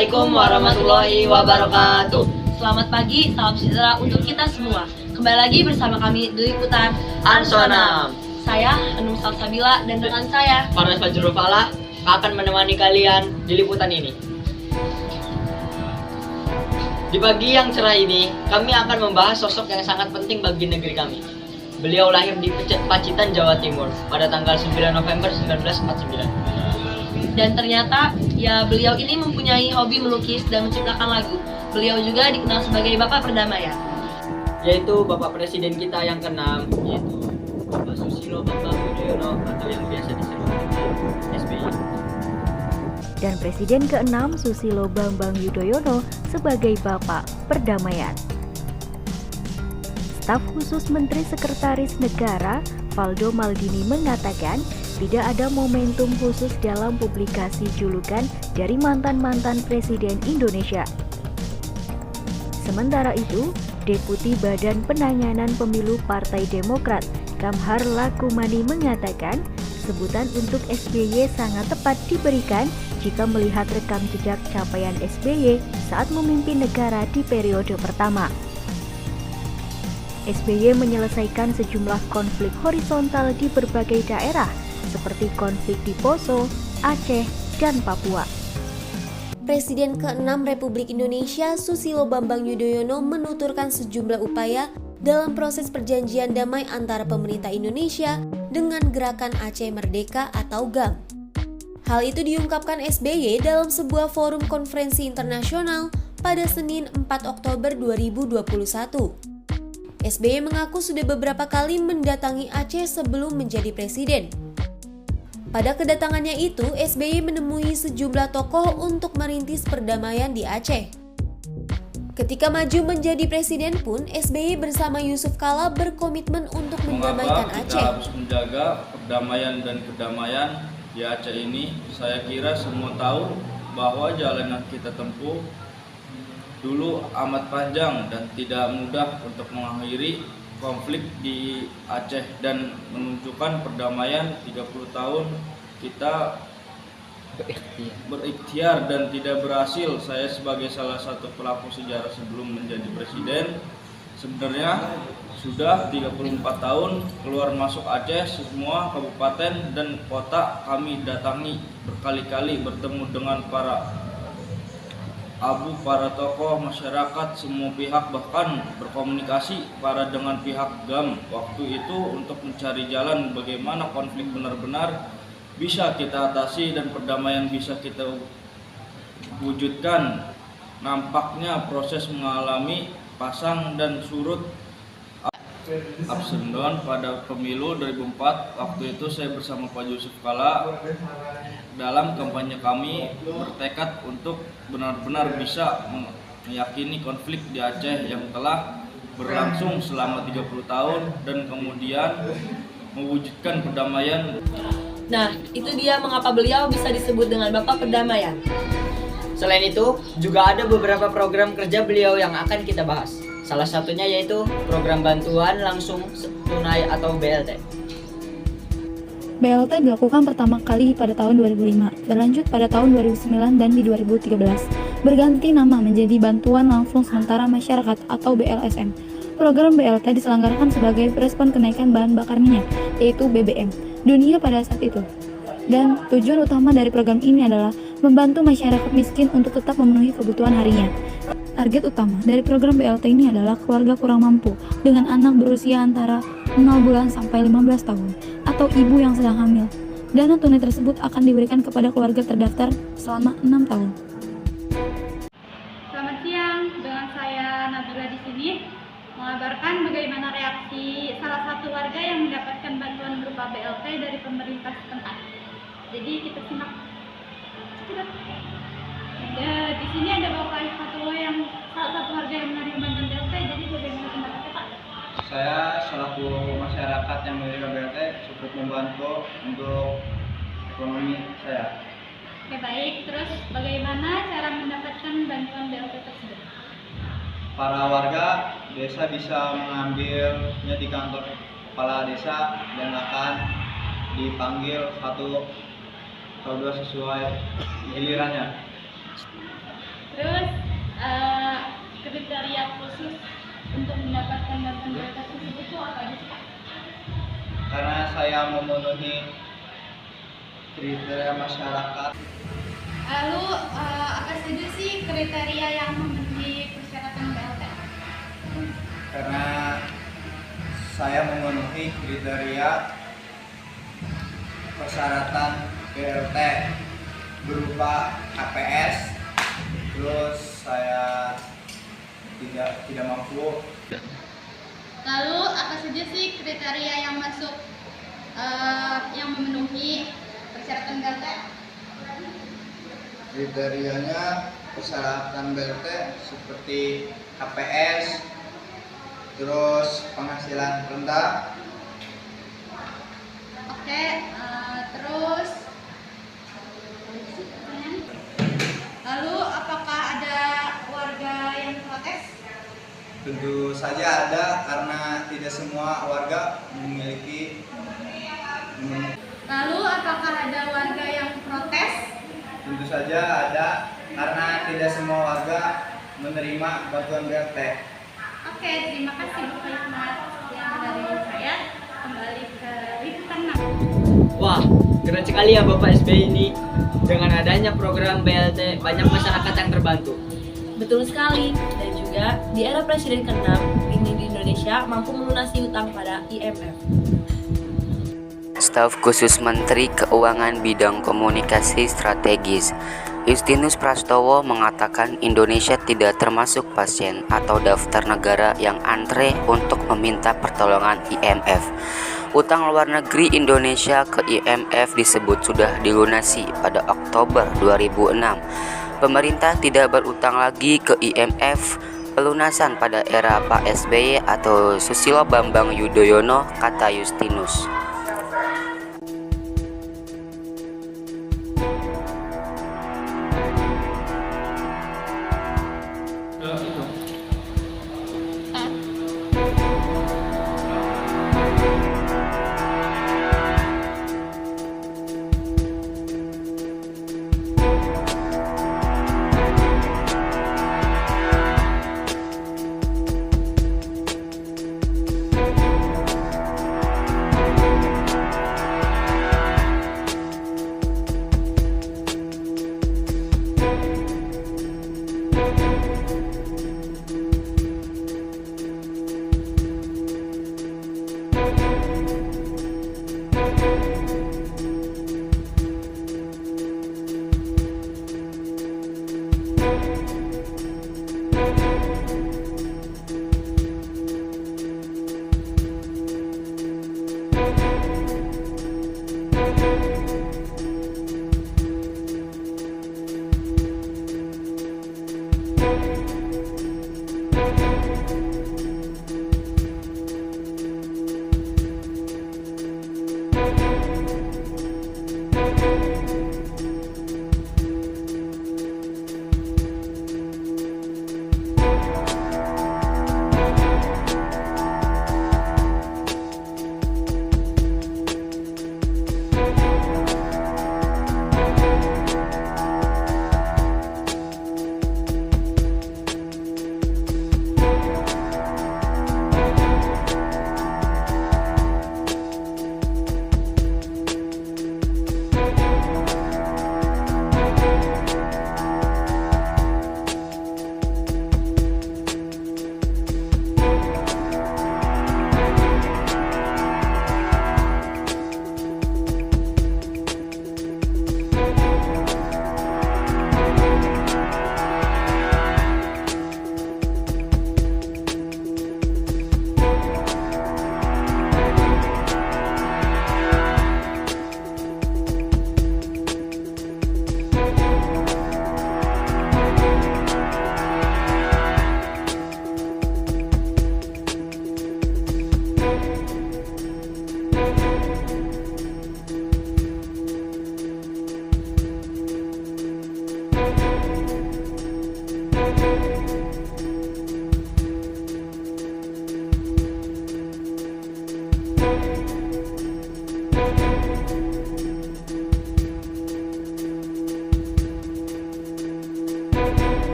Assalamualaikum warahmatullahi wabarakatuh. Selamat pagi, salam sejahtera untuk kita semua. Kembali lagi bersama kami di Liputan Ansonam. Saya Hanum Salsabila dan rekan saya Farnas Fajrul Falah akan menemani kalian di liputan ini. Di pagi yang cerah ini, kami akan membahas sosok yang sangat penting bagi negeri kami. Beliau lahir di Pacitan, Jawa Timur pada tanggal 9 November 1949. Dan ternyata ya beliau ini mempunyai hobi melukis dan menciptakan lagu. Beliau juga dikenal sebagai Bapak Perdamaian. Yaitu Bapak Presiden kita yang ke-6, yaitu Bapak Susilo Bambang Yudhoyono atau yang biasa disebut SBY. Dan Presiden ke-6 Susilo Bambang Yudhoyono sebagai Bapak Perdamaian. Staf khusus Menteri Sekretaris Negara Valdo Maldini mengatakan tidak ada momentum khusus dalam publikasi julukan dari mantan-mantan Presiden Indonesia. Sementara itu, Deputi Badan Penanganan Pemilu Partai Demokrat Kamhar Lakumani mengatakan sebutan untuk SBY sangat tepat diberikan jika melihat rekam jejak capaian SBY saat memimpin negara di periode pertama. SBY menyelesaikan sejumlah konflik horizontal di berbagai daerah seperti konflik di Poso, Aceh, dan Papua. Presiden ke-6 Republik Indonesia Susilo Bambang Yudhoyono menuturkan sejumlah upaya dalam proses perjanjian damai antara pemerintah Indonesia dengan Gerakan Aceh Merdeka atau GAM. Hal itu diungkapkan SBY dalam sebuah forum konferensi internasional pada Senin 4 Oktober 2021. SBY mengaku sudah beberapa kali mendatangi Aceh sebelum menjadi presiden. Pada kedatangannya itu, SBY menemui sejumlah tokoh untuk merintis perdamaian di Aceh. Ketika maju menjadi presiden pun, SBY bersama Yusuf Kala berkomitmen untuk mendamaikan Aceh. Kita harus menjaga perdamaian dan kedamaian di Aceh ini. Saya kira semua tahu bahwa jalan yang kita tempuh dulu amat panjang dan tidak mudah untuk mengakhiri konflik di Aceh dan menunjukkan perdamaian. 30 tahun kita berikhtiar dan tidak berhasil. Saya sebagai salah satu pelaku sejarah sebelum menjadi presiden sebenarnya sudah 34 tahun keluar masuk Aceh, semua kabupaten dan kota kami datangi berkali-kali, bertemu dengan para tokoh masyarakat, semua pihak, bahkan berkomunikasi dengan pihak GAM waktu itu untuk mencari jalan bagaimana konflik benar-benar bisa kita atasi dan perdamaian bisa kita wujudkan. Nampaknya proses mengalami pasang dan surut ups and down pada pemilu 2004. Waktu itu saya bersama Pak Yusuf Kala dalam kampanye kami bertekad untuk benar-benar bisa meyakini konflik di Aceh yang telah berlangsung selama 30 tahun dan kemudian mewujudkan perdamaian. Nah, itu dia mengapa beliau bisa disebut dengan Bapak Perdamaian. Selain itu, juga ada beberapa program kerja beliau yang akan kita bahas. Salah satunya yaitu program bantuan langsung tunai atau BLT. BLT dilakukan pertama kali pada tahun 2005, berlanjut pada tahun 2009 dan di 2013. Berganti nama menjadi Bantuan Langsung Sementara Masyarakat atau BLSM. Program BLT diselenggarakan sebagai respon kenaikan bahan bakar minyak, yaitu BBM, dunia pada saat itu. Dan tujuan utama dari program ini adalah membantu masyarakat miskin untuk tetap memenuhi kebutuhan harinya. Target utama dari program BLT ini adalah keluarga kurang mampu dengan anak berusia antara 0 bulan sampai 15 tahun atau ibu yang sedang hamil. Dana tunai tersebut akan diberikan kepada keluarga terdaftar selama 6 tahun. Selamat siang, dengan saya Nabila di sini mengabarkan bagaimana reaksi salah satu warga yang mendapatkan bantuan berupa BLT dari pemerintah setempat. Jadi kita simak. Di sini ada Bapak Fatullah yang salah satu warga yang menerima bantuan BLT. Jadi bagaimana pendapatnya Pak? Saya selaku masyarakat yang menerima BLT cukup membantu untuk ekonomi saya. Oke baik, terus bagaimana cara mendapatkan bantuan BLT tersebut? Para warga desa bisa mengambilnya di kantor kepala desa dan akan dipanggil satu atau dua sesuai gilirannya. Terus kriteria khusus untuk mendapatkan bantuan BLT tersebut itu apa aja sih, Pak? Karena saya memenuhi kriteria masyarakat. Lalu apa saja sih kriteria yang memenuhi persyaratan BLT? Karena saya memenuhi kriteria persyaratan BLT berupa KPS, terus saya tidak mampu. Lalu apa saja sih kriteria yang masuk yang memenuhi persyaratan BLT? Kriterianya persyaratan BLT seperti KPS, terus penghasilan rendah. Oke, terus lalu apakah ada warga yang protes? Tentu saja ada, karena tidak semua warga memiliki. Lalu apakah ada warga yang protes? Tentu saja ada, karena tidak semua warga menerima bantuan BLT. Oke, terima kasih Bapak Hikmat. Yang dari saya kembali ke liputan 6. Wah, keren sekali ya Bapak SBY ini. Dengan adanya program BLT, banyak masyarakat yang terbantu. Betul sekali. Dan juga di era Presiden ke-6 ini di Indonesia mampu melunasi utang pada IMF. Staf khusus Menteri Keuangan bidang komunikasi strategis Justinus Prastowo mengatakan Indonesia tidak termasuk pasien atau daftar negara yang antre untuk meminta pertolongan IMF. Utang luar negeri Indonesia ke IMF disebut sudah dilunasi pada Oktober 2006. Pemerintah tidak berutang lagi ke IMF. Pelunasan pada era Pak SBY atau Susilo Bambang Yudhoyono, kata Justinus.